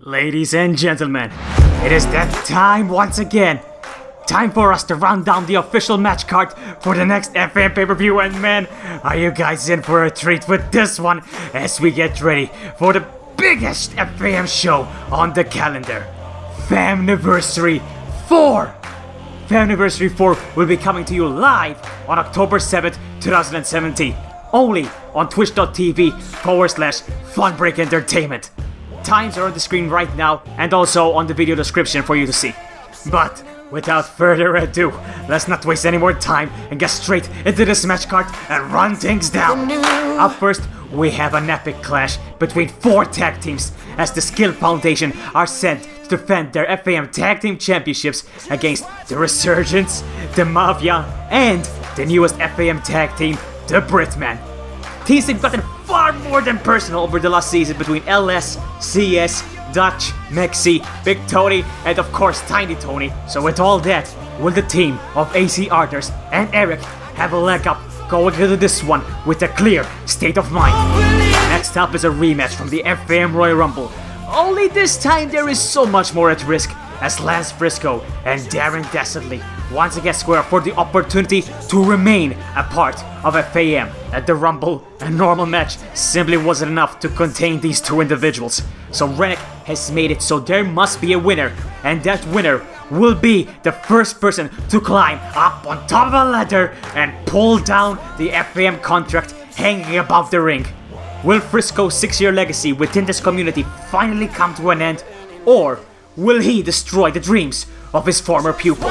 Ladies and gentlemen, it is that time once again. Time for us to run down the official match card for the next FAM pay-per-view, and man, are you guys in for a treat with this one as we get ready for the biggest FAM show on the calendar, FaMniversary IV. FaMniversary IV will be coming to you live on October 7th, 2017, only on twitch.tv/funbreak entertainment. Times are on the screen right now and also on the video description for you to see. But without further ado, let's not waste any more time and get straight into this match card and run things down. Up first, we have an epic clash between 4 tag teams as the Skill Foundation are sent to defend their FAM Tag Team Championships against the Resurgence, the Mafia, and the newest FAM Tag Team, the Britman. Teams have gotten far more than personal over the last season between LS, CS, Dutch, Mexi, Big Tony, and of course Tiny Tony. So with all that, will the team of AC Arthurs and Eric have a leg up going into this one with a clear state of mind? Next up is a rematch from the FAM Royal Rumble. Only this time there is so much more at risk as Lance Briscoe and Darren Thessaly once again square for the opportunity to remain a part of FAM. At the Rumble, a normal match simply wasn't enough to contain these 2 individuals. So Rennick has made it so there must be a winner, and that winner will be the first person to climb up on top of a ladder and pull down the FAM contract hanging above the ring. Will Frisco's 6-year legacy within this community finally come to an end, or will he destroy the dreams of his former pupil?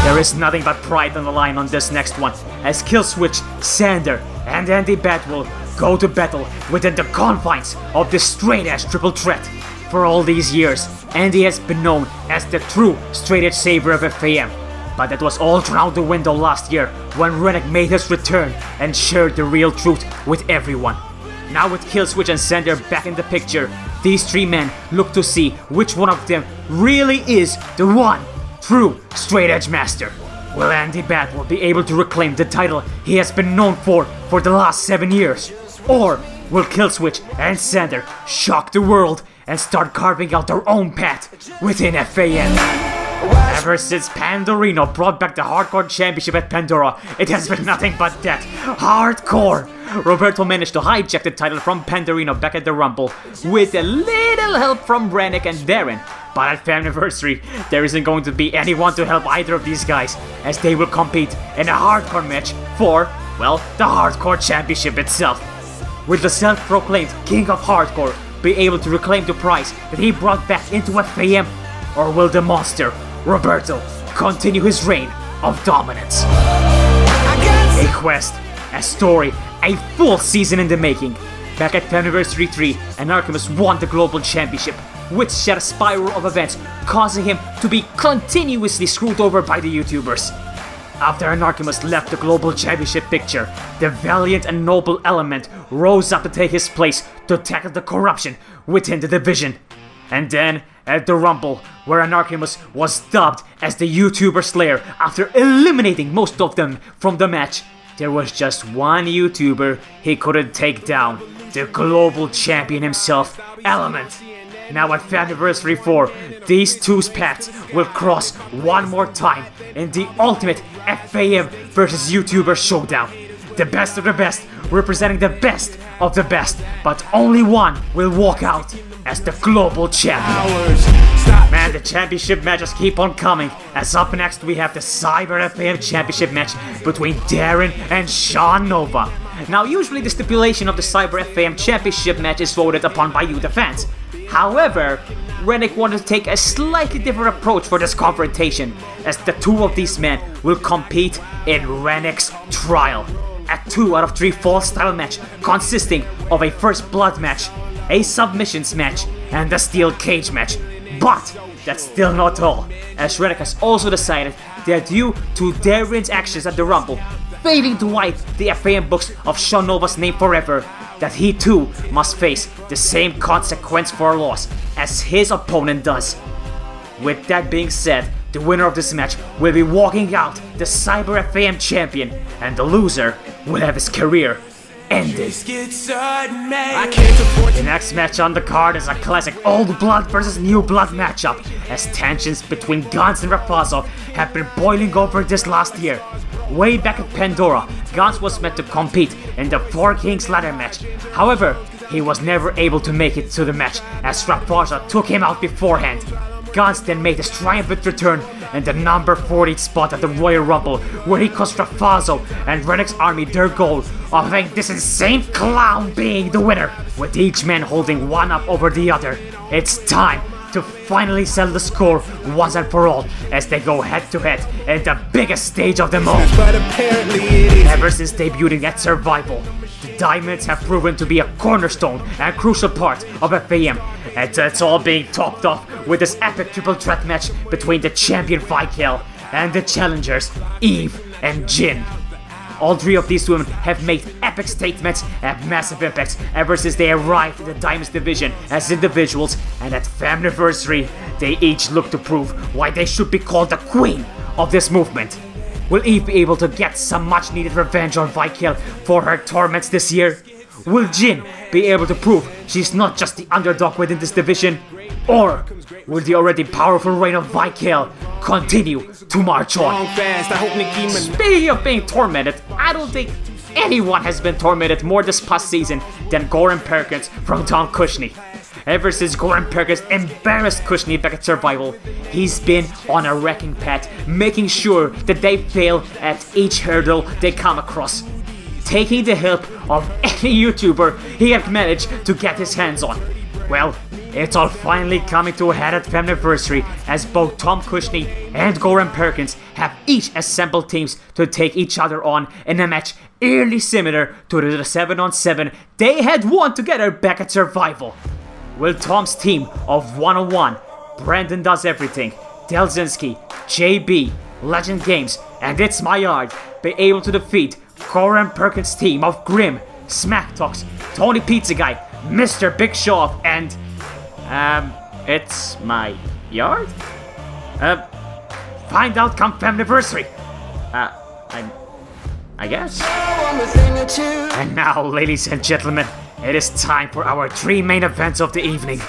There is nothing but pride on the line on this next one, as Killswitch, Sander, and Andy Batwell go to battle within the confines of this straight-edge triple threat. For all these years, Andy has been known as the true straight-edge savior of FAM, but that was all thrown out the window last year when Rennick made his return and shared the real truth with everyone. Now with Killswitch and Sander back in the picture, these 3 men look to see which one of them really is the one true straight edge master. Will Andy Batwell be able to reclaim the title he has been known for the last 7 years? Or will Killswitch and Sander shock the world and start carving out their own path within FAM? Ever since Pandurinho brought back the Hardcore Championship at Pandora, it has been nothing but that. Hardcore! Roberto managed to hijack the title from Pandurinho back at the Rumble with a little help from Rennick and Darren. But at FaMniversary, there isn't going to be anyone to help either of these guys, as they will compete in a hardcore match for, well, the Hardcore Championship itself. Will the self-proclaimed King of Hardcore be able to reclaim the prize that he brought back into FAM? Or will the monster, Roberto, continue his reign of dominance? A quest, a story, a full season in the making. Back at FaMniversary III, Anarchimus won the Global Championship, which set a spiral of events, causing him to be continuously screwed over by the YouTubers. After Anarchimus left the Global Championship picture, the valiant and noble element rose up to take his place to tackle the corruption within the division. And then, at the Rumble, where Anarchimus was dubbed as the YouTuber Slayer after eliminating most of them from the match, there was just one YouTuber he couldn't take down, the global champion himself, Element. Now at FaMniversary IV, these 2's paths will cross one more time in the ultimate FAM versus YouTuber showdown. The best of the best representing the best of the best, but only one will walk out as the global champion. Man, the championship matches keep on coming, as up next we have the Cyber FAM Championship match between Darren and Sean Nova. Now usually the stipulation of the Cyber FAM Championship match is voted upon by you the fans. However, Rennick wanted to take a slightly different approach for this confrontation, as the 2 of these men will compete in Rennick's trial. A 2 out of 3 fall style match consisting of a first blood match, a submissions match, and a steel cage match. But that's still not all, as Rennick has also decided that due to Darren's actions at the Rumble, failing to wipe the FAM books of Sean Nova's name forever, that he too must face the same consequence for a loss as his opponent does. With that being said, the winner of this match will be walking out the Cyber FAM champion, and the loser will have his career ended. The next match on the card is a classic old blood versus new blood matchup, as tensions between Gans and Rafazo have been boiling over this last year. Way back at Pandora, Gans was meant to compete in the Four Kings ladder match. However, he was never able to make it to the match as Rafazo took him out beforehand. Gans then made his triumphant return in the number 40 spot at the Royal Rumble, where he cost Rafazo and Renek's army their goal of having this insane clown being the winner, with each man holding one up over the other. It's time to finally settle the score once and for all, as they go head to head in the biggest stage of them all. Ever since debuting at Survival, the Diamonds have proven to be a cornerstone and crucial part of FAM, and it's all being topped off with this epic triple threat match between the champion Vikel and the challengers Eve and Jin. All three of these women have made epic statements and massive impacts ever since they arrived in the Diamonds division as individuals, and at FaMniversary, they each look to prove why they should be called the queen of this movement. Will Eve be able to get some much needed revenge on Vikel for her torments this year? Will Jin be able to prove she's not just the underdog within this division? Or will the already powerful reign of Vikel continue to march on? Speaking of being tormented, I don't think anyone has been tormented more this past season than Goran Perkins from Tom Kushney. Ever since Goran Perkins embarrassed Kushney back at Survival, he's been on a wrecking path, making sure that they fail at each hurdle they come across, taking the help of any YouTuber he had managed to get his hands on. Well, it's all finally coming to a head at FaMniversary, as both Tom Kushney and Goran Perkins have each assembled teams to take each other on in a match eerily similar to the 7-on-7 they had won together back at Survival. Will Tom's team of 101, Brandon Does Everything, Delzinski, JB, Legend Games, and It's My Yard be able to defeat Goran Perkins' team of Grim, Smack Talks, Tony Pizza Guy, Mr. Big Show Off, and It's My Yard? Find out come FaMniversary. I guess. And now, ladies and gentlemen, it is time for our three main events of the evening.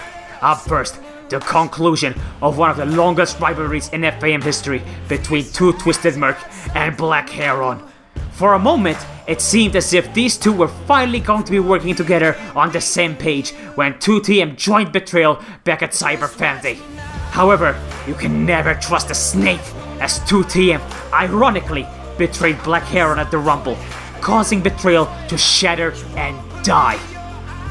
Up first, the conclusion of one of the longest rivalries in FAM history between Two Twisted Merc and BlackHeron. For a moment, it seemed as if these two were finally going to be working together on the same page when 2TM joined Betrayal back at Cyber Fan Day. However, you can never trust a snake, as 2TM ironically betrayed BlackHeron at the Rumble, causing Betrayal to shatter and die.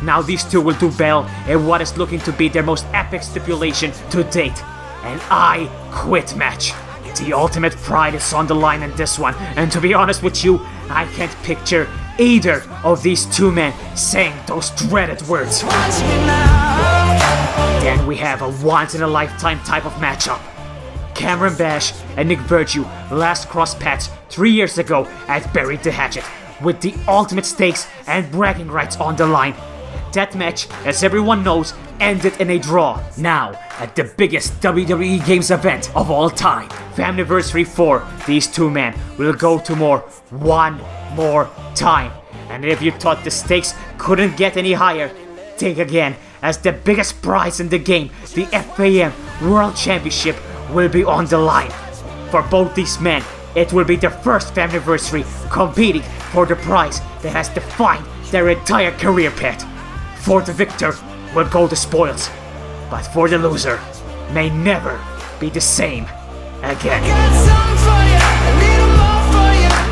Now these two will do battle in what is looking to be their most epic stipulation to date, an I Quit match. The ultimate pride is on the line in this one, and to be honest with you, I can't picture either of these two men saying those dreaded words. Then we have a once-in-a-lifetime type of matchup. Cameron Bash and Nick Virtue last crossed paths 3 years ago at Buried the Hatchet, with the ultimate stakes and bragging rights on the line. That match, as everyone knows, ended in a draw. Now, at the biggest WWE Games event of all time, FaMniversary IV, these two men will go to one more time. And if you thought the stakes couldn't get any higher, think again, as the biggest prize in the game, the FAM World Championship, will be on the line. For both these men, it will be their first FaMniversary competing for the prize that has defined their entire career path. For the victor will go the spoils, but for the loser may never be the same again.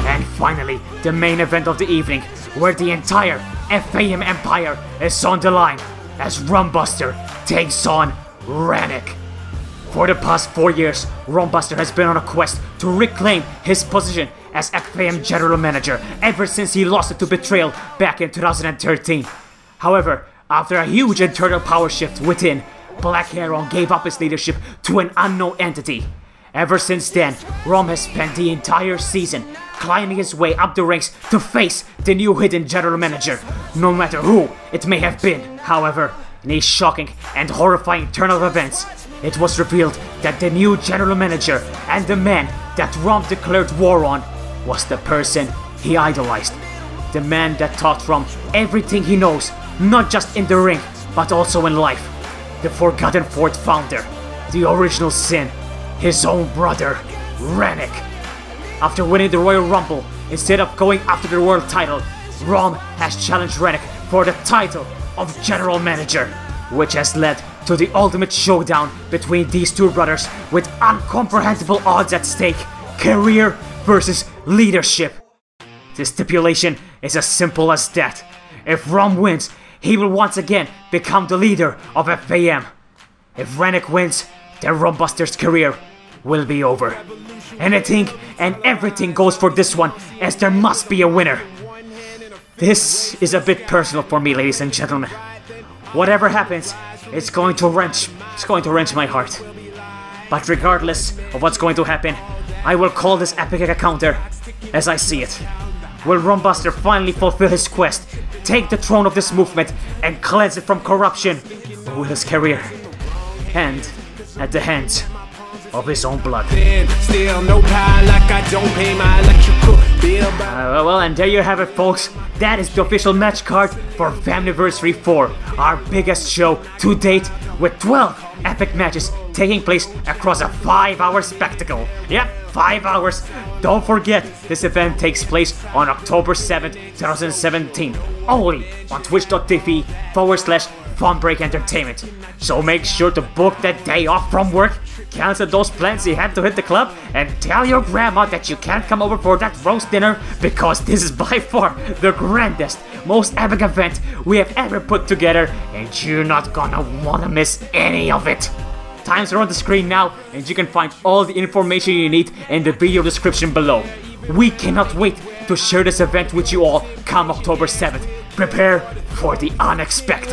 And finally, the main event of the evening, where the entire FAM empire is on the line, as Rum Buster takes on Ranick. For the past 4 years, Rum Buster has been on a quest to reclaim his position as FAM General Manager ever since he lost it to Betrayal back in 2013. However, after a huge internal power shift within, BlackHeron gave up his leadership to an unknown entity. Ever since then, Rum has spent the entire season climbing his way up the ranks to face the new hidden General Manager, no matter who it may have been. However, in a shocking and horrifying turn of events, it was revealed that the new General Manager and the man that Rum declared war on was the person he idolized. the man that taught Rum everything he knows, not just in the ring, but also in life. The forgotten fourth founder, the original sin, his own brother, Rennick. After winning the Royal Rumble, instead of going after the world title, Rum has challenged Rennick for the title of General Manager, which has led to the ultimate showdown between these two brothers with incomprehensible odds at stake: career versus leadership. The stipulation is as simple as that. If Rum wins, he will once again become the leader of FAM. If Rennick wins, then Rum Buster's career will be over. Anything and everything goes for this one, as there must be a winner. This is a bit personal for me, ladies and gentlemen. Whatever happens, it's going to wrench my heart. But regardless of what's going to happen, I will call this epic encounter as I see it. Will Rum Buster finally fulfill his quest, take the throne of this movement, and cleanse it from corruption? Or will his career end at the hands of his own blood? Well, and there you have it, folks. That is the official match card for FaMniversary IV, our biggest show to date, with 12 epic matches taking place across a 5-hour spectacle. Yep, 5 hours. Don't forget, this event takes place on October 7th, 2017, only on twitch.tv/FunBreak Entertainment. So make sure to book that day off from work, cancel those plans you had to hit the club, and tell your grandma that you can't come over for that roast dinner, because this is by far the grandest, most epic event we have ever put together, and you're not gonna wanna miss any of it. Times are on the screen now, and you can find all the information you need in the video description below. We cannot wait to share this event with you all come October 7th. Prepare for the unexpected.